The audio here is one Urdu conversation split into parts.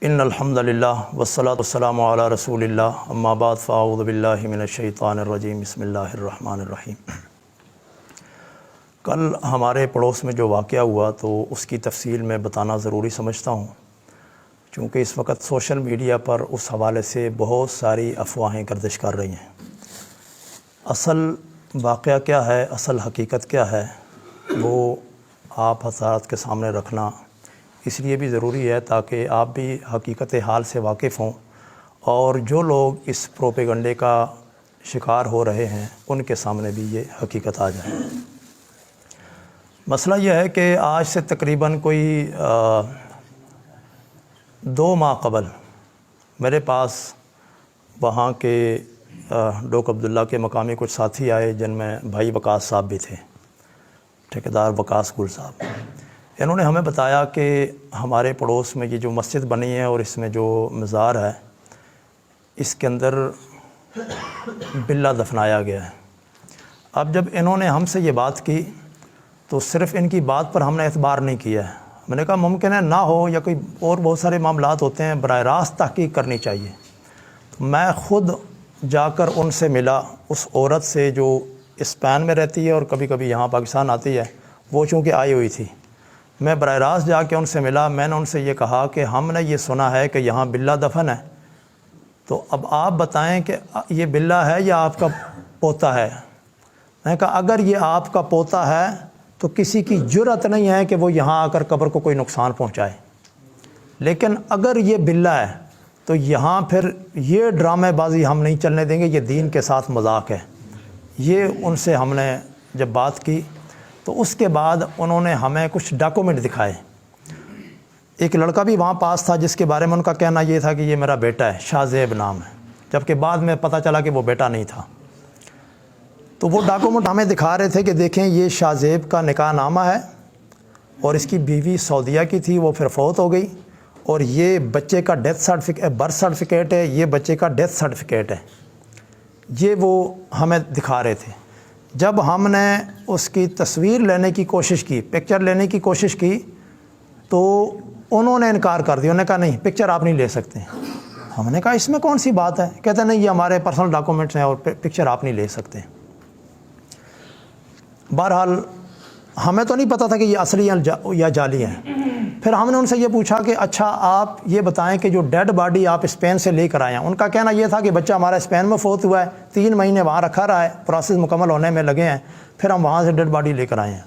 ان الحمد للہ والصلاۃ والسلام علی رسول اللہ اما بعد فاعوذ باللہ من الشیطان الرجیم بسم اللہ الرحمن الرحیم۔ کل ہمارے پڑوس میں جو واقعہ ہوا تو اس کی تفصیل میں بتانا ضروری سمجھتا ہوں، چونکہ اس وقت سوشل میڈیا پر اس حوالے سے بہت ساری افواہیں گردش کر رہی ہیں۔ اصل واقعہ کیا ہے، اصل حقیقت کیا ہے، وہ آپ حضرات کے سامنے رکھنا اس لیے بھی ضروری ہے تاکہ آپ بھی حقیقت حال سے واقف ہوں، اور جو لوگ اس پروپیگنڈے کا شکار ہو رہے ہیں ان کے سامنے بھی یہ حقیقت آ جائے۔ مسئلہ یہ ہے کہ آج سے تقریباً کوئی 2 ماہ قبل میرے پاس وہاں کے ڈوک عبداللہ کے مقامی کچھ ساتھی آئے، جن میں بھائی وقاص صاحب بھی تھے، ٹھیکیدار وقاص گل صاحب۔ انہوں نے ہمیں بتایا کہ ہمارے پڑوس میں یہ جو مسجد بنی ہے اور اس میں جو مزار ہے اس کے اندر بلہ دفنایا گیا ہے۔ اب جب انہوں نے ہم سے یہ بات کی تو صرف ان کی بات پر ہم نے اعتبار نہیں کیا ہے۔ میں نے کہا ممکن ہے نہ ہو، یا کوئی اور بہت سارے معاملات ہوتے ہیں، براہ راست تحقیق کرنی چاہیے۔ تو میں خود جا کر ان سے ملا، اس عورت سے جو اسپین میں رہتی ہے اور کبھی کبھی یہاں پاکستان آتی ہے، وہ چونکہ آئی ہوئی تھی۔ میں براہ راست جا کے ان سے ملا، میں نے ان سے یہ کہا کہ ہم نے یہ سنا ہے کہ یہاں بلہ دفن ہے، تو اب آپ بتائیں کہ یہ بلہ ہے یا آپ کا پوتا ہے۔ میں نے کہا اگر یہ آپ کا پوتا ہے تو کسی کی جرأت نہیں ہے کہ وہ یہاں آ کر قبر کو کوئی نقصان پہنچائے، لیکن اگر یہ بلہ ہے تو یہاں پھر یہ ڈرامے بازی ہم نہیں چلنے دیں گے، یہ دین کے ساتھ مذاق ہے۔ یہ ان سے ہم نے جب بات کی تو اس کے بعد انہوں نے ہمیں کچھ ڈاکومنٹ دکھائے۔ ایک لڑکا بھی وہاں پاس تھا جس کے بارے میں ان کا کہنا یہ تھا کہ یہ میرا بیٹا ہے، شاہ زیب نام ہے، جبکہ بعد میں پتہ چلا کہ وہ بیٹا نہیں تھا۔ تو وہ ڈاکومنٹ ہمیں دکھا رہے تھے کہ دیکھیں یہ شاہ زیب کا نکاح نامہ ہے، اور اس کی بیوی سعودیہ کی تھی، وہ پھر فوت ہو گئی، اور یہ بچے کا برتھ سرٹیفکیٹ ہے، یہ بچے کا ڈیتھ سرٹیفکیٹ ہے۔ یہ وہ ہمیں دکھا رہے تھے۔ جب ہم نے اس کی تصویر لینے کی کوشش کی، پکچر لینے کی کوشش کی، تو انہوں نے انکار کر دیا۔ انہوں نے کہا نہیں، پکچر آپ نہیں لے سکتے۔ ہم نے کہا اس میں کون سی بات ہے؟ کہتے ہیں نہیں، یہ ہمارے پرسنل ڈاکومنٹس ہیں اور پکچر آپ نہیں لے سکتے۔ بہرحال ہمیں تو نہیں پتہ تھا کہ یہ اصلی یا جعلی ہیں۔ پھر ہم نے ان سے یہ پوچھا کہ اچھا آپ یہ بتائیں کہ جو ڈیڈ باڈی آپ اسپین سے لے کر آئے ہیں، ان کا کہنا یہ تھا کہ بچہ ہمارا اسپین میں فوت ہوا ہے، 3 مہینے وہاں رکھا رہا ہے، پروسیس مکمل ہونے میں لگے ہیں، پھر ہم وہاں سے ڈیڈ باڈی لے کر آئے ہیں۔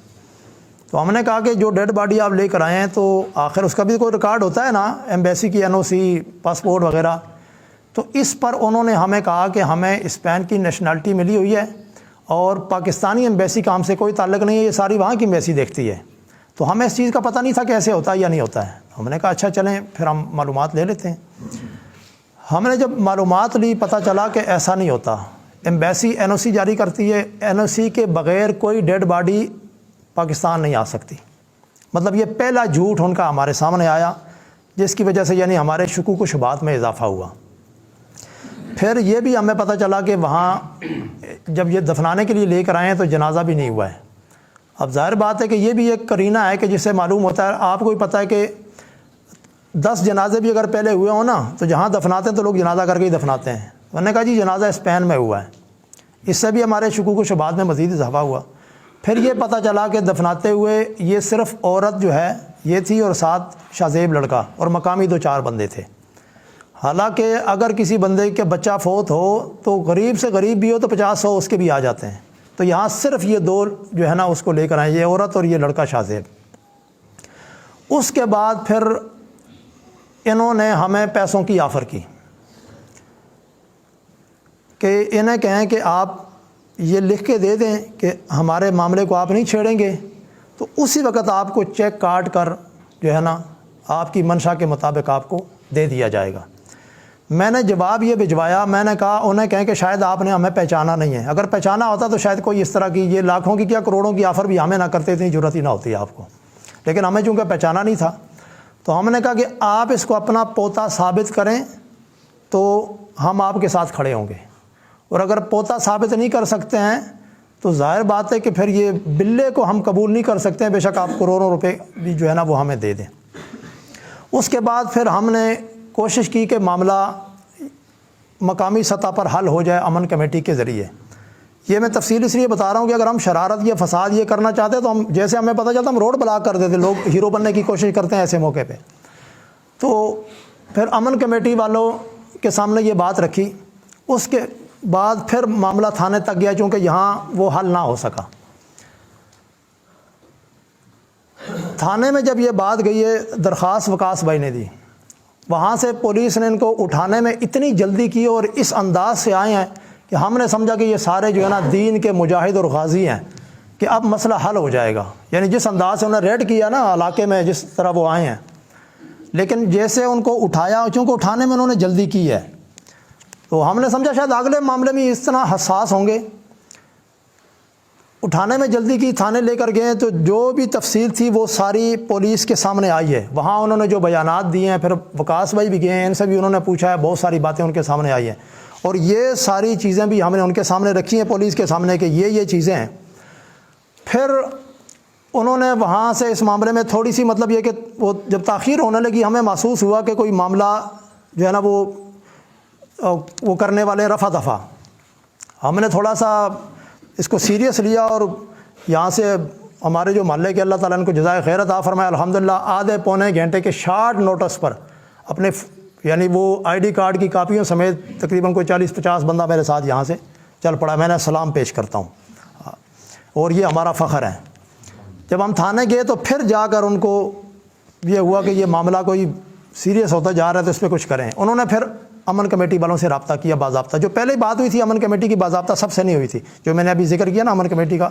تو ہم نے کہا کہ جو ڈیڈ باڈی آپ لے کر آئے ہیں تو آخر اس کا بھی کوئی ریکارڈ ہوتا ہے نا، ایمبیسی کی NOC، پاسپورٹ وغیرہ۔ تو اس پر انہوں نے ہمیں کہا کہ ہمیں اسپین کی نیشنلٹی ملی ہوئی ہے اور پاکستانی ایمبیسی کا ہم سے کوئی تعلق نہیں ہے، یہ ساری وہاں کی ایمبیسی دیکھتی ہے۔ تو ہمیں اس چیز کا پتہ نہیں تھا کہ ایسے ہوتا ہے یا نہیں ہوتا ہے۔ ہم نے کہا اچھا چلیں پھر ہم معلومات لے لیتے ہیں۔ ہم نے جب معلومات لی، پتہ چلا کہ ایسا نہیں ہوتا۔ ایمبیسی NOC جاری کرتی ہے، NOC کے بغیر کوئی ڈیڈ باڈی پاکستان نہیں آ سکتی۔ مطلب یہ پہلا جھوٹ ان کا ہمارے سامنے آیا، جس کی وجہ سے یعنی ہمارے شکوک و شبہات میں اضافہ ہوا۔ پھر یہ بھی ہمیں پتہ چلا کہ وہاں جب یہ دفنانے کے لیے لے کر آئے ہیں تو جنازہ بھی نہیں ہوا ہے۔ اب ظاہر بات ہے کہ یہ بھی ایک قرینہ ہے کہ جس سے معلوم ہوتا ہے، آپ کو بھی پتہ ہے کہ 10 جنازے بھی اگر پہلے ہوئے ہوں نا تو جہاں دفناتے ہیں تو لوگ جنازہ کر کے ہی دفناتے ہیں۔ انہوں نے کہا جی جنازہ اسپین میں ہوا ہے۔ اس سے بھی ہمارے شکوک و شبہات میں مزید اضافہ ہوا۔ پھر یہ پتہ چلا کہ دفناتے ہوئے یہ صرف عورت جو ہے یہ تھی، اور ساتھ شاہ زیب لڑکا اور مقامی 2-4 بندے تھے۔ حالانکہ اگر کسی بندے کے بچہ فوت ہو تو غریب سے غریب بھی ہو تو 50-100 اس کے بھی آ جاتے ہیں۔ تو یہاں صرف یہ 2 جو ہے نا اس کو لے کر آئے، یہ عورت اور یہ لڑکا شاہ زیب۔ اس کے بعد پھر انہوں نے ہمیں پیسوں کی آفر کی کہ انہیں کہیں کہ آپ یہ لکھ کے دے دیں کہ ہمارے معاملے کو آپ نہیں چھیڑیں گے، تو اسی وقت آپ کو چیک کاٹ کر جو ہے نا آپ کی منشا کے مطابق آپ کو دے دیا جائے گا۔ میں نے جواب یہ بھجوایا، میں نے کہا انہیں کہیں کہ شاید آپ نے ہمیں پہچانا نہیں ہے، اگر پہچانا ہوتا تو شاید کوئی اس طرح کی یہ لاکھوں کی کیا کروڑوں کی آفر بھی ہمیں نہ کرتے، اتنی ضرورت ہی نہ ہوتی آپ کو، لیکن ہمیں چونکہ پہچانا نہیں تھا تو ہم نے کہا کہ آپ اس کو اپنا پوتا ثابت کریں تو ہم آپ کے ساتھ کھڑے ہوں گے، اور اگر پوتا ثابت نہیں کر سکتے ہیں تو ظاہر بات ہے کہ پھر یہ بلے کو ہم قبول نہیں کر سکتے ہیں، بے شک آپ کروڑوں روپے بھی جو ہے نا وہ ہمیں دے دیں۔ اس کے بعد پھر ہم نے کوشش کی کہ معاملہ مقامی سطح پر حل ہو جائے امن کمیٹی کے ذریعے. یہ میں تفصیل اس لیے بتا رہا ہوں کہ اگر ہم شرارت یا فساد یہ کرنا چاہتے تو ہم جیسے ہمیں پتہ چلتا ہم روڈ بلاک کر دیتے. لوگ ہیرو بننے کی کوشش کرتے ہیں ایسے موقع پہ. تو پھر امن کمیٹی والوں کے سامنے یہ بات رکھی. اس کے بعد پھر معاملہ تھانے تک گیا چونکہ یہاں وہ حل نہ ہو سکا. تھانے میں جب یہ بات گئی ہے درخواست وکاس بھائی نے دی, وہاں سے پولیس نے ان کو اٹھانے میں اتنی جلدی کی اور اس انداز سے آئے ہیں کہ ہم نے سمجھا کہ یہ سارے جو ہے نا دین کے مجاہد اور غازی ہیں کہ اب مسئلہ حل ہو جائے گا. یعنی جس انداز سے انہوں نے ریڈ کیا نا علاقے میں, جس طرح وہ آئے ہیں, لیکن جیسے ان کو اٹھایا, چونکہ اٹھانے میں انہوں نے جلدی کی ہے, تو ہم نے سمجھا شاید اگلے معاملے میں اس طرح حساس ہوں گے. اٹھانے میں جلدی کی, تھانے لے کر گئے تو جو بھی تفصیل تھی وہ ساری پولیس کے سامنے آئی ہے. وہاں انہوں نے جو بیانات دیے ہیں, پھر وکاس بھائی بھی گئے ہیں, ان سے بھی انہوں نے پوچھا ہے, بہت ساری باتیں ان کے سامنے آئی ہیں. اور یہ ساری چیزیں بھی ہم نے ان کے سامنے رکھی ہیں پولیس کے سامنے کہ یہ چیزیں ہیں. پھر انہوں نے وہاں سے اس معاملے میں تھوڑی سی مطلب یہ کہ وہ جب تاخیر ہونے لگی ہمیں محسوس ہوا کہ کوئی معاملہ جو ہے نا وہ کرنے والے رفع دفع. ہم نے تھوڑا سا اس کو سیریس لیا اور یہاں سے ہمارے جو محلے کے اللہ تعالیٰ ان کو جزائے خیر عطا فرمائے, الحمدللہ آدھے پونے گھنٹے کے شارٹ نوٹس پر اپنے یعنی وہ آئی ڈی کارڈ کی کاپیوں سمیت تقریباً کوئی 40-50 بندہ میرے ساتھ یہاں سے چل پڑا. میں نے سلام پیش کرتا ہوں اور یہ ہمارا فخر ہے. جب ہم تھانے گئے تو پھر جا کر ان کو یہ ہوا کہ یہ معاملہ کوئی سیریس ہوتا جا رہا ہے تو اس پہ کچھ کریں. انہوں نے پھر امن کمیٹی والوں سے رابطہ کیا باضابطہ. جو پہلے بات ہوئی تھی امن کمیٹی کی باضابطہ سب سے نہیں ہوئی تھی, جو میں نے ابھی ذکر کیا نا امن کمیٹی کا,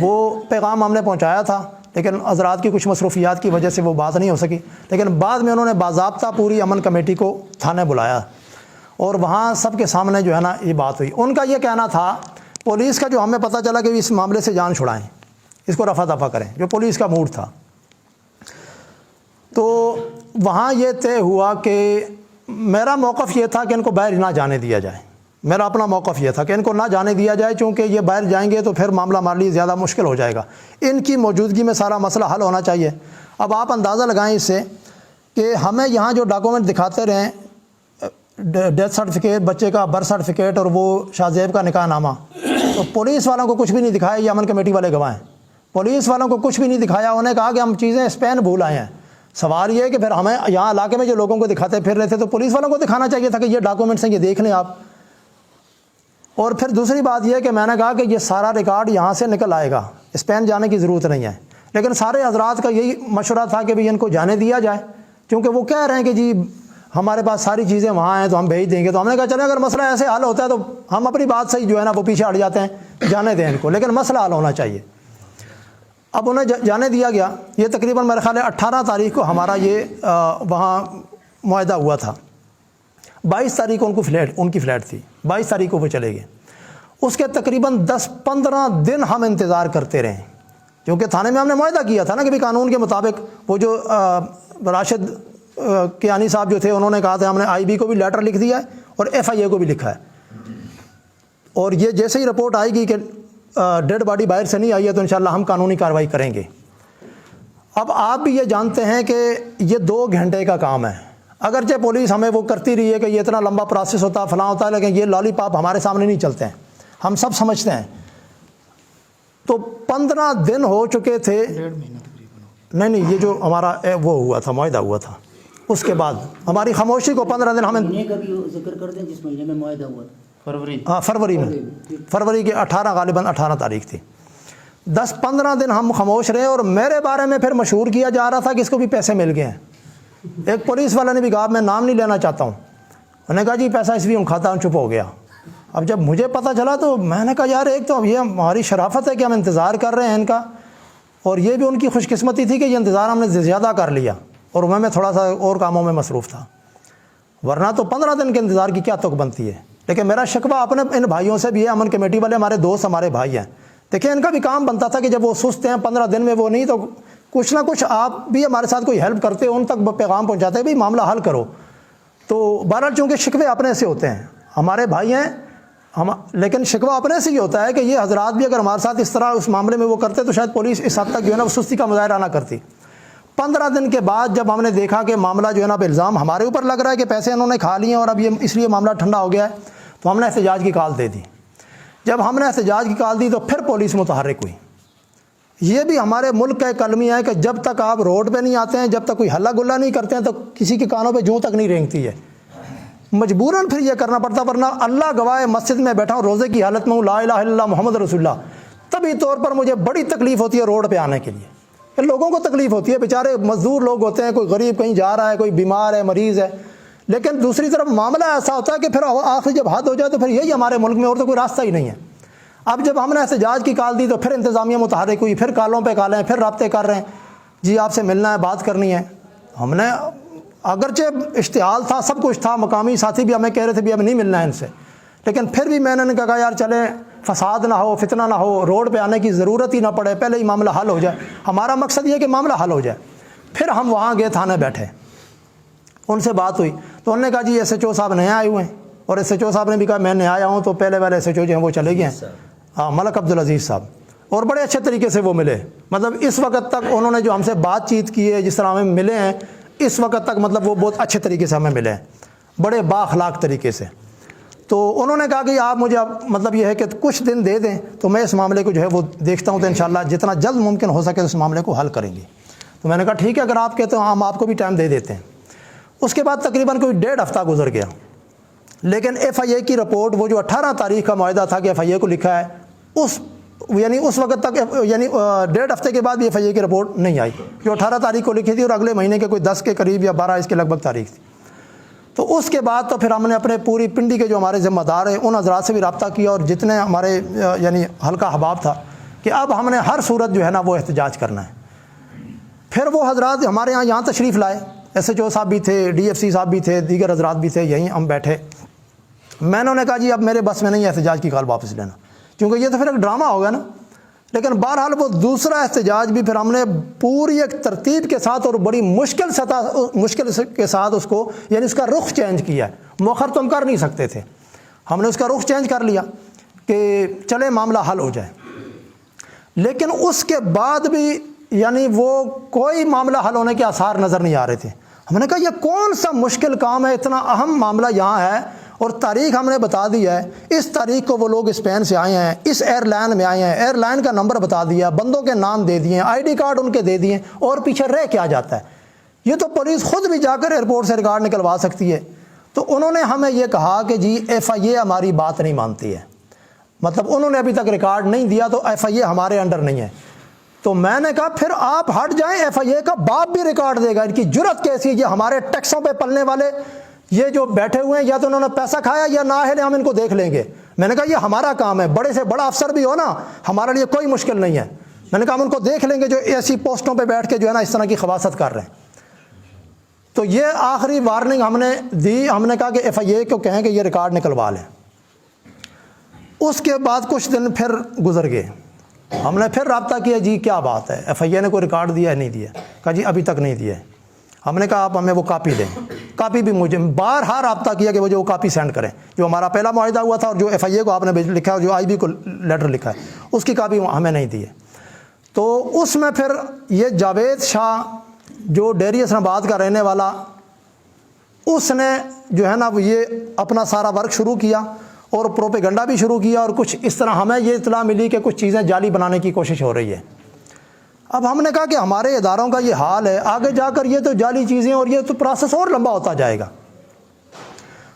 وہ پیغام ہم نے پہنچایا تھا لیکن حضرات کی کچھ مصروفیات کی وجہ سے وہ بات نہیں ہو سکی. لیکن بعد میں انہوں نے باضابطہ پوری امن کمیٹی کو تھانے بلایا اور وہاں سب کے سامنے جو ہے نا یہ بات ہوئی. ان کا یہ کہنا تھا پولیس کا, جو ہمیں پتہ چلا کہ اس معاملے سے جان چھڑائیں, اس کو رفع دفع کریں, جو پولیس کا موڈ تھا. تو وہاں یہ طے ہوا کہ میرا موقف یہ تھا کہ ان کو باہر نہ جانے دیا جائے. میرا اپنا موقف یہ تھا کہ ان کو نہ جانے دیا جائے, چونکہ یہ باہر جائیں گے تو پھر معاملہ ہمارے لیے زیادہ مشکل ہو جائے گا. ان کی موجودگی میں سارا مسئلہ حل ہونا چاہیے. اب آپ اندازہ لگائیں اس سے کہ ہمیں یہاں جو ڈاکومنٹ دکھاتے رہیں, ڈیتھ سرٹیفکیٹ, بچے کا برتھ سرٹیفکیٹ اور وہ شاہ زیب کا نکاح نامہ, تو پولیس والوں کو کچھ بھی نہیں دکھایا. یہ امن کمیٹی والے گواہ ہیں. پولیس والوں کو کچھ بھی نہیں دکھایا. انہوں نے کہا کہ ہم چیزیں اسپین بھول آئے ہیں. سوال یہ ہے کہ پھر ہمیں یہاں علاقے میں جو لوگوں کو دکھاتے پھر رہے تھے تو پولیس والوں کو دکھانا چاہیے تھا کہ یہ ڈاکومنٹس ہیں, یہ دیکھ لیں آپ. اور پھر دوسری بات یہ ہے کہ میں نے کہا کہ یہ سارا ریکارڈ یہاں سے نکل آئے گا, اسپین جانے کی ضرورت نہیں ہے. لیکن سارے حضرات کا یہی مشورہ تھا کہ ان کو جانے دیا جائے, کیونکہ وہ کہہ رہے ہیں کہ جی ہمارے پاس ساری چیزیں وہاں ہیں تو ہم بھیج دیں گے. تو ہم نے کہا چلیں اگر مسئلہ ایسے حل ہوتا ہے تو ہم اپنی بات سے ہی جو ہے نا وہ پیچھے ہٹ جاتے ہیں, جانے دیں ان کو, لیکن مسئلہ حل ہونا چاہیے. اب انہیں جانے دیا گیا. یہ تقریباً میرے خیال ہے 18 تاریخ کو ہمارا یہ وہاں معاہدہ ہوا تھا. 22 تاریخ کو ان کی فلیٹ تھی, 22 تاریخ کو وہ چلے گئے. اس کے تقریباً 10-15 دن ہم انتظار کرتے رہے, کیونکہ تھانے میں ہم نے معاہدہ کیا تھا نا کہ بھی قانون کے مطابق وہ جو راشد کیانی صاحب جو تھے انہوں نے کہا تھا, ہم نے آئی بی کو بھی لیٹر لکھ دیا ہے اور ایف آئی اے کو بھی لکھا ہے. اور یہ جیسے ہی رپورٹ آئے گی کہ ڈیڈ باڈی باہر سے نہیں آئی ہے تو انشاءاللہ ہم قانونی کارروائی کریں گے. اب آپ بھی یہ جانتے ہیں کہ یہ 2 گھنٹے کا کام ہے. اگرچہ پولیس ہمیں وہ کرتی رہی ہے کہ یہ اتنا لمبا پروسیس ہوتا ہے فلاں ہوتا ہے, لیکن یہ لالی پاپ ہمارے سامنے نہیں چلتے ہیں, ہم سب سمجھتے ہیں. تو 15 دن ہو چکے تھے. نہیں یہ جو ہمارا وہ ہوا تھا معاہدہ ہوا تھا, اس کے بعد ہماری خاموشی کو 15 دن ہمیں ذکر کر دیں جس مہینے میں معاہدہ ہوا تھا. فروری میں, فروری کے 18 غالباً 18 تاریخ تھی. 10-15 دن ہم خاموش رہے اور میرے بارے میں پھر مشہور کیا جا رہا تھا کہ اس کو بھی پیسے مل گئے ہیں. ایک پولیس والا نے بھی کہا, میں نام نہیں لینا چاہتا ہوں, انہوں نے کہا جی پیسہ اس بھی ہم کھاتا ہوں, چپ ہو گیا. اب جب مجھے پتہ چلا تو میں نے کہا یار ایک تو یہ ہماری شرافت ہے کہ ہم انتظار کر رہے ہیں ان کا, اور یہ بھی ان کی خوش قسمتی تھی کہ یہ انتظار ہم نے زیادہ کر لیا اور میں تھوڑا سا اور کاموں میں مصروف تھا, ورنہ تو 15 دن کے انتظار کی کیا توق بنتی ہے. لیکن میرا شکوہ اپنے ان بھائیوں سے بھی ہے, امن کمیٹی والے ہمارے دوست ہمارے بھائی ہیں. دیکھیں ان کا بھی کام بنتا تھا کہ جب وہ سست ہیں 15 دن میں وہ نہیں تو کچھ نہ کچھ آپ بھی ہمارے ساتھ کوئی ہیلپ کرتے ہو, ان تک پیغام پہنچاتے ہیں بھائی معاملہ حل کرو. تو بہرحال چونکہ شکوے اپنے سے ہوتے ہیں, ہمارے بھائی ہیں ہم, لیکن شکوہ اپنے سے ہی ہوتا ہے کہ یہ حضرات بھی اگر ہمارے ساتھ اس طرح اس معاملے میں وہ کرتے تو شاید پولیس اس حد تک جو ہے نا سستی کا مظاہرہ نہ کرتی. 15 دن کے بعد جب ہم نے دیکھا کہ معاملہ جو ہے نا اب الزام ہمارے اوپر لگ رہا ہے کہ پیسے انہوں نے کھا لیے ہیں اور اب یہ اس لیے معاملہ ٹھنڈا ہو گیا ہے، تو ہم نے احتجاج کی کال دے دی۔ جب ہم نے احتجاج کی کال دی تو پھر پولیس متحرک ہوئی۔ یہ بھی ہمارے ملک کا ایک المیہ ہے کہ جب تک آپ روڈ پہ نہیں آتے ہیں، جب تک کوئی ہلا گلا نہیں کرتے ہیں، تو کسی کے کانوں پہ جوں تک نہیں رینگتی ہے، مجبوراً پھر یہ کرنا پڑتا۔ ورنہ اللہ گواہ مسجد میں بیٹھا ہوں، روزے کی حالت میں ہوں، لا الہ الا اللہ محمد رسول اللہ، طبی طور پر مجھے بڑی تکلیف ہوتی ہے روڈ پہ آنے کے لیے۔ پھر لوگوں کو تکلیف ہوتی ہے، بیچارے مزدور لوگ ہوتے ہیں، کوئی غریب کہیں جا رہا ہے، کوئی بیمار ہے، مریض ہے، لیکن دوسری طرف معاملہ ایسا ہوتا ہے کہ پھر آخر جب حد ہو جائے تو پھر یہی ہمارے ملک میں اور تو کوئی راستہ ہی نہیں ہے۔ اب جب ہم نے احتجاج کی کال دی تو پھر انتظامیہ متحرک ہوئی، پھر کالوں پہ کالیں، پھر رابطے کر رہے ہیں، جی آپ سے ملنا ہے، بات کرنی ہے۔ ہم نے اگرچہ اشتعال تھا، سب کچھ تھا، مقامی ساتھی بھی ہمیں کہہ رہے تھے بھی اب نہیں ملنا ہے ان سے، لیکن پھر بھی میں نے کہا یار چلے، فساد نہ ہو، فتنہ نہ ہو، روڈ پہ آنے کی ضرورت ہی نہ پڑے، پہلے ہی معاملہ حل ہو جائے۔ ہمارا مقصد یہ ہے کہ معاملہ حل ہو جائے۔ پھر ہم وہاں گئے، تھانے بیٹھے، ان سے بات ہوئی تو انہوں نے کہا جی ایس ایچ او صاحب نئے آئے ہوئے ہیں، اور ایس ایچ او صاحب نے بھی کہا میں نیا آیا ہوں، تو پہلے والے ایس ایچ او جو ہیں وہ چلے گئے ہیں، ہاں ملک عبدالعزیز صاحب، اور بڑے اچھے طریقے سے وہ ملے۔ مطلب اس وقت تک انہوں نے جو ہم سے بات چیت کی ہے، جس طرح ہمیں ملے ہیں اس وقت تک، مطلب وہ بہت اچھے طریقے سے ہمیں ملے ہیں، بڑے با اخلاق طریقے سے۔ تو انہوں نے کہا کہ آپ مجھے اب مطلب یہ ہے کہ کچھ دن دے دیں تو میں اس معاملے کو جو ہے وہ دیکھتا ہوں، تو انشاءاللہ جتنا جلد ممکن ہو سکے اس معاملے کو حل کریں گے۔ تو میں نے کہا ٹھیک ہے، اگر آپ کہتے ہیں ہم آپ کو بھی ٹائم دے دیتے ہیں۔ اس کے بعد تقریباً کوئی 1.5 ہفتہ گزر گیا، لیکن ایف آئی اے کی رپورٹ، وہ جو 18 تاریخ کا معاہدہ تھا کہ ایف آئی اے کو لکھا ہے، اس وقت تک 1.5 ہفتے کے بعد بھی ایف آئی اے کی رپورٹ نہیں آئی، جو 18 تاریخ کو لکھی تھی، اور اگلے مہینے کے کوئی 10 کے قریب یا 12 اس کے لگ بھگ تاریخ تھی۔ تو اس کے بعد تو پھر ہم نے اپنے پوری پنڈی کے جو ہمارے ذمہ دار ہیں ان حضرات سے بھی رابطہ کیا، اور جتنے ہمارے یعنی حلقہ احباب تھا، کہ اب ہم نے ہر صورت جو ہے نا وہ احتجاج کرنا ہے۔ پھر وہ حضرات ہمارے یہاں تشریف لائے، ایس ایچ او صاحب بھی تھے، ڈی ایف سی صاحب بھی تھے، دیگر حضرات بھی تھے، یہیں ہم بیٹھے۔ میں نے کہا جی اب میرے بس میں نہیں ہے احتجاج کی کال واپس لینا، کیونکہ یہ تو پھر ایک ڈرامہ ہوگا نا۔ لیکن بہرحال وہ دوسرا احتجاج بھی پھر ہم نے پوری ایک ترتیب کے ساتھ اور بڑی مشکل کے ساتھ اس کو، یعنی اس کا رخ چینج کیا ہے۔ مؤخر تو ہم کر نہیں سکتے تھے، ہم نے اس کا رخ چینج کر لیا کہ چلے معاملہ حل ہو جائے۔ لیکن اس کے بعد بھی یعنی وہ کوئی معاملہ حل ہونے کے آثار نظر نہیں آ رہے تھے۔ ہم نے کہا یہ کون سا مشکل کام ہے، اتنا اہم معاملہ یہاں ہے، اور تاریخ ہم نے بتا دی ہے، اس تاریخ کو وہ لوگ اسپین سے آئے ہیں، اس ایئر لائن میں آئے ہیں، ایئر لائن کا نمبر بتا دیا، بندوں کے نام دے دیے، آئی ڈی کارڈ ان کے دے دیے، اور پیچھے رہ کیا جاتا ہے؟ یہ تو پولیس خود بھی جا کر ایئرپورٹ سے ریکارڈ نکلوا سکتی ہے۔ تو انہوں نے ہمیں یہ کہا کہ جی ایف آئی اے ہماری بات نہیں مانتی ہے، مطلب انہوں نے ابھی تک ریکارڈ نہیں دیا، تو ایف آئی اے ہمارے انڈر نہیں ہے۔ تو میں نے کہا پھر آپ ہٹ جائیں، ایف آئی اے کا باپ بھی ریکارڈ دے گا، ان کی جرت کیسی ہے؟ یہ ہمارے ٹیکسوں پہ پلنے والے یہ جو بیٹھے ہوئے ہیں، یا تو انہوں نے پیسہ کھایا یا نااہل، ہم ان کو دیکھ لیں گے۔ میں نے کہا یہ ہمارا کام ہے، بڑے سے بڑا افسر بھی ہو نا، ہمارے لیے کوئی مشکل نہیں ہے۔ میں نے کہا ہم ان کو دیکھ لیں گے جو ایسی پوسٹوں پہ بیٹھ کے جو ہے نا اس طرح کی خباثت کر رہے ہیں۔ تو یہ آخری وارننگ ہم نے دی، ہم نے کہا کہ ایف آئی اے کو کہیں کہ یہ ریکارڈ نکلوا لیں۔ اس کے بعد کچھ دن پھر گزر گئے، ہم نے پھر رابطہ کیا، جی کیا بات ہے، ایف آئی اے نے کوئی ریکارڈ دیا ہے؟ نہیں دیا۔ کہا جی ابھی تک نہیں دیا ہے۔ ہم نے کہا آپ ہمیں وہ کاپی دیں۔ کاپی بھی مجھے بارہا رابطہ کیا کہ وہ جو کاپی سینڈ کریں، جو ہمارا پہلا معاہدہ ہوا تھا، اور جو ایف آئی اے کو آپ نے لکھا ہے، جو آئی بی کو لیٹر لکھا ہے، اس کی کاپی ہمیں نہیں دی ہے۔ تو اس میں پھر یہ جاوید شاہ جو ڈیری حسن آباد کا رہنے والا، اس نے جو ہے نا وہ یہ اپنا سارا ورک شروع کیا، اور پروپیگنڈا بھی شروع کیا، اور کچھ اس طرح ہمیں یہ اطلاع ملی کہ کچھ چیزیں جعلی بنانے کی کوشش ہو رہی ہے۔ اب ہم نے کہا کہ ہمارے اداروں کا یہ حال ہے، آگے جا کر یہ تو جعلی چیزیں اور یہ تو پروسیس اور لمبا ہوتا جائے گا۔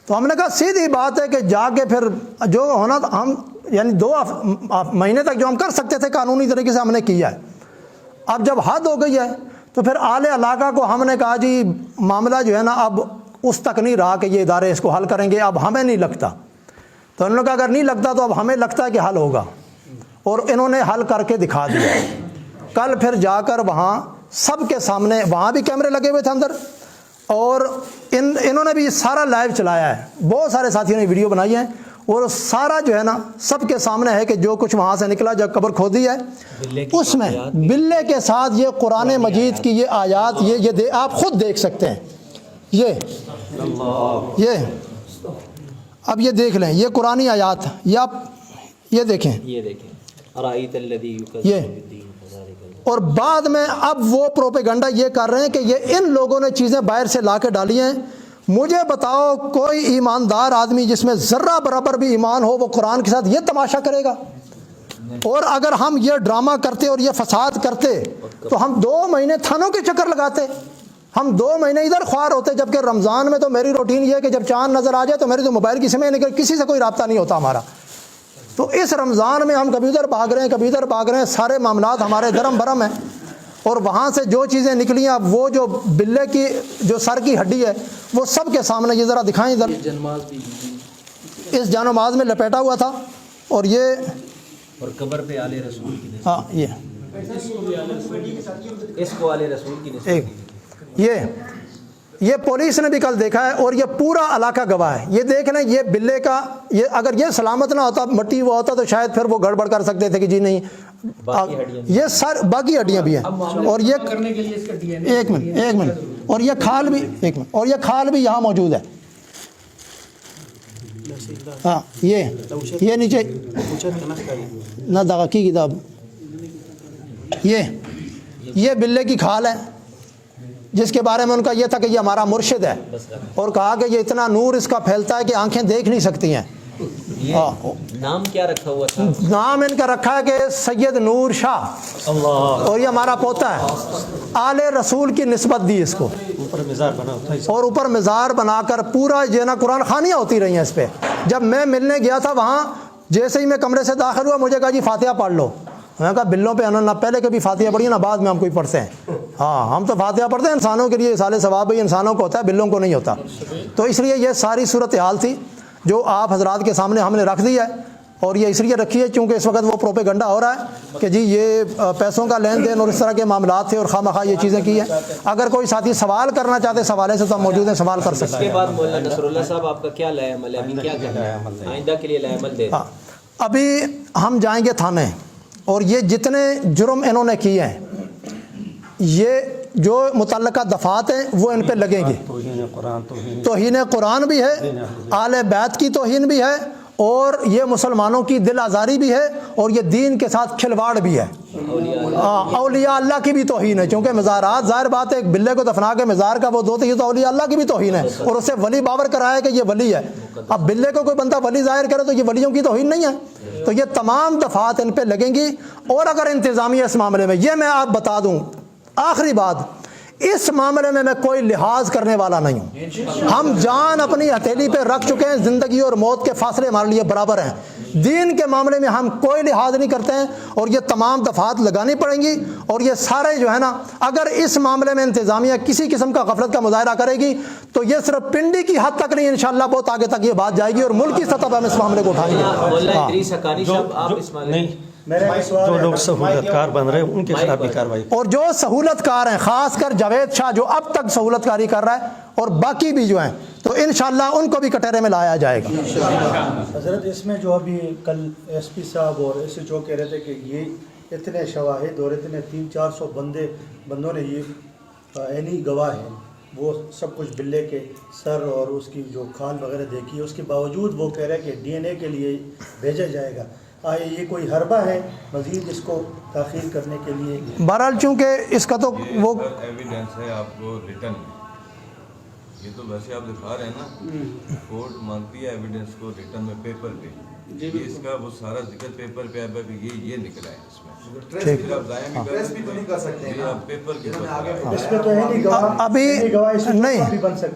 تو ہم نے کہا سیدھی بات ہے کہ جا کے پھر جو ہونا ہم یعنی 2 مہینے تک جو ہم کر سکتے تھے قانونی طریقے سے ہم نے کیا ہے۔ اب جب حد ہو گئی ہے تو پھر اعلی علاقہ کو ہم نے کہا جی معاملہ جو ہے نا اب اس تک نہیں رہا کہ یہ ادارے اس کو حل کریں گے، اب ہمیں نہیں لگتا۔ تو انہوں نے کہا اگر نہیں لگتا تو اب ہمیں لگتا ہے کہ حل ہوگا، اور انہوں نے حل کر کے دکھا دیا۔ کل پھر جا کر وہاں سب کے سامنے، وہاں بھی کیمرے لگے ہوئے تھے اندر، اور انہوں نے بھی سارا لائیو چلایا ہے، بہت سارے ساتھیوں نے ویڈیو بنائی ہے، اور سارا جو ہے نا سب کے سامنے ہے کہ جو کچھ وہاں سے نکلا، جب قبر کھودی ہے اس میں بلے کے ساتھ یہ قرآن مجید کی یہ آیات، یہ آپ خود دیکھ سکتے ہیں، یہ اب یہ دیکھ لیں، یہ قرآنی آیات، یہ آپ یہ دیکھیں، یہ دیکھیں، ارائیت الذی یکذب یہ بالدین فذلک اور بعد میں اب وہ پروپیگنڈا یہ کر رہے ہیں کہ یہ ان لوگوں نے چیزیں باہر سے لا کے ڈالی ہیں. مجھے بتاؤ کوئی ایماندار آدمی جس میں ذرہ برابر بھی ایمان ہو وہ قرآن کے ساتھ یہ تماشا کرے گا؟ اور اگر ہم یہ ڈرامہ کرتے اور یہ فساد کرتے تو ہم 2 مہینے تھانوں کے چکر لگاتے, ہم 2 مہینے ادھر خوار ہوتے. جبکہ رمضان میں تو میری روٹین یہ ہے کہ جب چاند نظر آ جائے تو میری تو موبائل کی سمیں نکل, کسی سے کوئی رابطہ نہیں ہوتا ہمارا. تو اس رمضان میں ہم کبھی ادھر بھاگ رہے ہیں کبھی ادھر بھاگ رہے ہیں, سارے معاملات ہمارے درم برم ہیں. اور وہاں سے جو چیزیں نکلی ہیں, اب وہ جو بلے کی جو سر کی ہڈی ہے وہ سب کے سامنے, یہ ذرا دکھائیں ادھر, اس جانماز میں لپیٹا ہوا تھا. اور یہ اور قبر پہ آل رسول کی نسبت, ہاں اس کو آل رسول کی نسبت. ایک یہ پولیس نے بھی کل دیکھا ہے اور یہ پورا علاقہ گواہ ہے. یہ دیکھ لیں یہ بلے کا, یہ اگر یہ سلامت نہ ہوتا مٹی وہ ہوتا تو شاید پھر وہ گڑبڑ کر سکتے تھے کہ جی نہیں, یہ سر باقی ہڈیاں بھی ہیں. اور یہ ایک منٹ اور یہ کھال بھی, ایک منٹ, اور یہ کھال بھی یہاں موجود ہے. ہاں یہ نیچے نہ دغا کی کتاب, یہ بلے کی کھال ہے جس کے بارے میں ان کا یہ تھا کہ یہ ہمارا مرشد ہے, اور کہا کہ یہ اتنا نور اس کا پھیلتا ہے کہ آنکھیں دیکھ نہیں سکتی ہیں. نام کیا رکھا ہوا تھا؟ نام ان کا رکھا ہے کہ سید نور شاہ, اور یہ ہمارا پوتا ہے. آل رسول کی نسبت دی اس کو, اور اوپر مزار بنا کر پورا یہ نا قرآن خوانیاں ہوتی رہی ہیں اس پہ. جب میں ملنے گیا تھا وہاں, جیسے ہی میں کمرے سے داخل ہوا مجھے کہا جی فاتحہ پڑھ لو. میں نے کہا بلوں پہ نہ پہلے کبھی فاتحہ پڑھی نہ بعد میں ہم کوئی پڑھتے ہیں. ہاں ہم تو فاتحہ پڑھتے ہیں انسانوں کے لیے, سال ثواب بھی انسانوں کو ہوتا ہے, بلوں کو نہیں ہوتا. تو اس لیے یہ ساری صورتحال تھی جو آپ حضرات کے سامنے ہم نے رکھ دی ہے. اور یہ اس لیے رکھی ہے چونکہ اس وقت وہ پروپیگنڈا ہو رہا ہے کہ جی یہ پیسوں کا لین دین اور اس طرح کے معاملات تھے اور خواہ مخواہ یہ چیزیں کی ہیں. اگر کوئی ساتھی سوال کرنا چاہتے سوالے سے تو ہم موجود ہیں, سوال کر سکتے ہیں. اس کے بعد مولانا نصر اللہ صاحب آپ کا کیا لائے عمل ہے, ابھی کیا کرنا ہے آئندہ کے لیے لائے عمل دے؟ ابھی ہم جائیں گے تھانے, اور یہ جتنے جرم انہوں نے کیے ہیں یہ جو متعلقہ دفعات ہیں وہ ان پہ لگیں گی. توہین قرآن بھی ہے, آل بیت کی توہین بھی ہے, اور یہ مسلمانوں کی دل آزاری بھی ہے, اور یہ دین کے ساتھ کھلواڑ بھی ہے. اولیاء اللہ کی بھی توہین ہے, چونکہ مزارات ظاہر بات ہے ایک بلے کو دفنا کے مزار کا وہ دو, تو یہ تو اولیاء اللہ کی بھی توہین ہے, اور اسے ولی باور کرایا کہ یہ ولی ہے. اب بلے کو کوئی بندہ ولی ظاہر کرے تو یہ ولیوں کی توہین نہیں ہے. تو یہ تمام دفعات ان پہ لگیں گی. اور اگر انتظامیہ اس معاملے میں, یہ میں آپ بتا دوں آخری بات, اس معاملے میں کوئی لحاظ کرنے والا نہیں ہوں. ہم جان اپنی ہتھیلی پہ رکھ چکے ہیں, زندگی اور موت کے فاصلے ہمارے لیے برابر ہیں. دین کے معاملے میں ہم کوئی لحاظ نہیں کرتے ہیں, اور یہ تمام دفعات لگانی پڑیں گی. اور یہ سارے جو ہے نا, اگر اس معاملے میں انتظامیہ کسی قسم کا غفلت کا مظاہرہ کرے گی تو یہ صرف پنڈی کی حد تک نہیں, انشاءاللہ بہت آگے تک یہ بات جائے گی, اور ملکی سطح پر ہم اس معاملے کو اٹھائیں گے. مولانا ادریس حقانی صاحب آپ اس معاملے میں جو لوگ سہولت کار بن رہے ہیں ان کے خلاف بھی کاروائی, اور جو سہولت کار ہیں خاص کر جاوید شاہ جو اب تک سہولت کاری کر رہا ہے, اور باقی بھی جو ہیں, تو انشاءاللہ ان کو بھی کٹہرے میں لایا جائے گا. حضرت اس میں جو ابھی کل ایس پی صاحب اور ایس ایچ او کہہ رہے تھے کہ یہ اتنے شواہد اور اتنے 300-400 بندوں نے یہ عینی گواہ ہیں, وہ سب کچھ بلے کے سر اور اس کی جو کھال وغیرہ دیکھی, اس کے باوجود وہ کہہ رہے ہیں کہ ڈی این اے کے لیے بھیجا جائے گا. آئے یہ کوئی حربہ ہے مزید اس کو تاخیر کرنے کے لیے؟ بہرحال چونکہ اس کا تو وہ ایویڈنس ہے آپ کو ریٹن میں, یہ تو ویسے آپ دکھا رہے ہیں نا, کورٹ مانگتی ہے ایویڈنس کو ریٹن میں پیپر پہ, اس کا وہ سارا ذکر پیپر پہ ہے کہ یہ نکلا ہے اس میں. ابھی نہیں,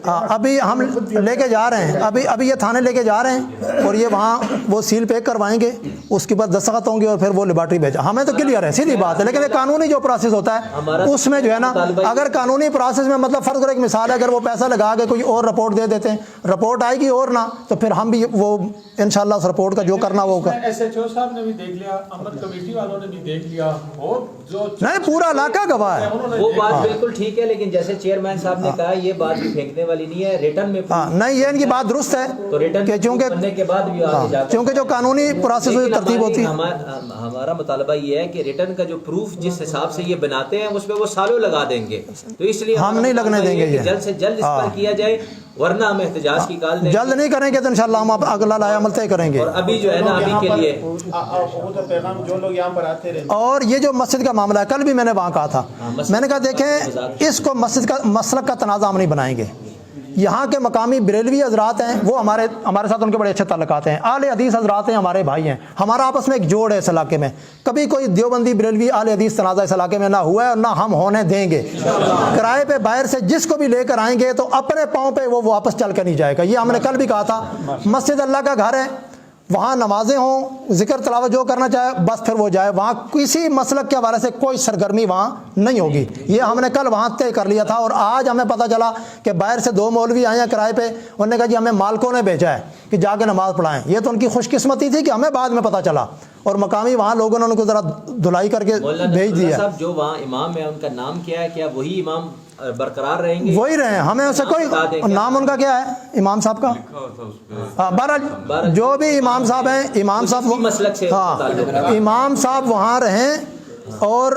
ابھی ہم لے کے جا رہے ہیں, ابھی یہ تھانے لے کے جا رہے ہیں, اور یہ وہاں وہ سیل پیک کروائیں گے, اس کے بعد دستخط ہوں گے, اور پھر وہ لیبارٹری بھیجا. ہمیں تو کلیئر ہے, سیدھی بات ہے. لیکن یہ قانونی جو پروسیس ہوتا ہے اس میں جو ہے نا, اگر قانونی پروسیس میں مطلب فرض کرو ایک مثال ہے, اگر وہ پیسہ لگا کے کوئی اور رپورٹ دے دیتے ہیں, رپورٹ آئے گی اور نہ, تو پھر ہم بھی وہ انشاءاللہ اس رپورٹ کا جو کرنا وہ ہوگا. ایس ایچ او صاحب نے بھی دیکھ لیا, امت کمیٹی والوں نے بھی دیکھ لیا, اور جو نہیں پورا علاقہ گواہ ہے. وہ بات بالکل ٹھیک ہے, لیکن جیسے چیئرمین صاحب نے کہا یہ بات پھینکنے والی نہیں ہے, ریٹن میں نہیں, یہ ان کی بات درست ہے تو ریٹن کہ چونکہ بننے کے بعد بھی آگے جا کر, چونکہ جو قانونی پروسیس ہوئی ترتیب ہوتی ہے. ہمارا مطالبہ یہ ہے کہ ریٹن کا جو پروف جس حساب سے یہ بناتے ہیں اس پہ وہ سالوں لگا دیں گے, تو اس لیے ہم نہیں لگنے دیں گے, جلد سے جلد اس پر کیا کیا جائے ورنہ ہم احتجاج کی کال دیں جلد نہیں کریں گے تو انشاءاللہ ہم اگلا لائے عمل طے کریں گے. اور ابھی جو ہے نا ابھی کے لیے پیغام جو لوگ یہاں پر آتے رہے اور یہ جو مسجد کا معاملہ ہے کل بھی میں نے وہاں کہا تھا, میں نے کہا دیکھیں اس کو مسجد کا مسلک کا تنازع ہم نہیں بنائیں گے. یہاں کے مقامی بریلوی حضرات ہیں وہ ہمارے ساتھ ان کے بڑے اچھے تعلقات ہیں, اہل حدیث حضرات ہیں ہمارے بھائی ہیں, ہمارا آپس میں ایک جوڑ ہے اس علاقے میں. کبھی کوئی دیوبندی بریلوی اہل حدیث تنازع اس علاقے میں نہ ہوا ہے اور نہ ہم ہونے دیں گے. کرائے پہ باہر سے جس کو بھی لے کر آئیں گے تو اپنے پاؤں پہ وہ واپس چل کر نہیں جائے گا. یہ ہم نے کل بھی کہا تھا, مسجد اللہ کا گھر ہے, وہاں نمازیں ہوں, ذکر تلاوت جو کرنا چاہے بس پھر وہ جائے. وہاں کسی مسلک کے حوالے سے کوئی سرگرمی وہاں نہیں ہوگی. یہ ہم نے کل وہاں طے کر لیا تھا. اور آج ہمیں پتہ چلا کہ باہر سے 2 مولوی آئے ہیں کرائے پہ, انہوں نے کہا جی ہمیں مالکوں نے بھیجا ہے کہ جا کے نماز پڑھائیں. یہ تو ان کی خوش قسمتی تھی کہ ہمیں بعد میں پتہ چلا, اور مقامی وہاں لوگوں نے ان کو ذرا دھلائی کر کے بھیج دیا. صاحب جو وہاں امام ہے ان کا نام کیا ہے, کیا وہی امام برقرار رہیں گے؟ وہی رہے, ہمیں اسے کوئی نام ان کا کیا ہے امام صاحب کا, بہرحال جو بھی امام صاحب ہیں, امام صاحب مسلک سے ہاں امام صاحب وہاں رہیں, اور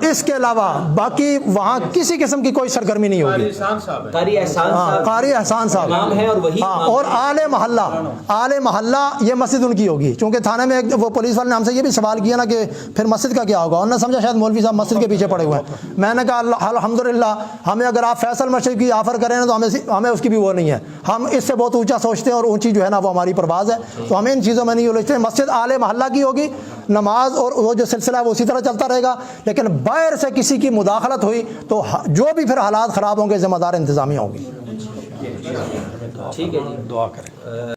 اس کے علاوہ باقی وہاں کسی قسم کی کوئی سرگرمی نہیں ہوگی. قاری احسان صاحب, قاری احسان صاحب امام ہے, اور وہی اور آل محلہ یہ مسجد ان کی ہوگی. چونکہ تھانے میں وہ پولیس والے نے ہم سے یہ بھی سوال کیا نا کہ پھر مسجد کا کیا ہوگا, انہوں نے سمجھا شاید مولوی صاحب مسجد کے پیچھے پڑے ہوئے ہیں. میں نے کہا الحمدللہ ہمیں اگر آپ فیصل مسجد کی آفر کریں نا تو ہمیں اس کی بھی وہ نہیں ہے. ہم اس سے بہت اونچا سوچتے ہیں اور اونچی جو ہے نا وہ ہماری پرواز ہے, تو ہمیں ان چیزوں میں نہیں الجھتے. مسجد آل محلہ کی ہوگی, نماز اور وہ جو سلسلہ ہے وہ اسی طرح چلتا رہے گا. لیکن باہر سے کسی کی مداخلت ہوئی تو جو بھی پھر حالات خراب ہوں گے ذمہ دار انتظامیہ ہوگی. ٹھیک ہے جی, دعا کریں.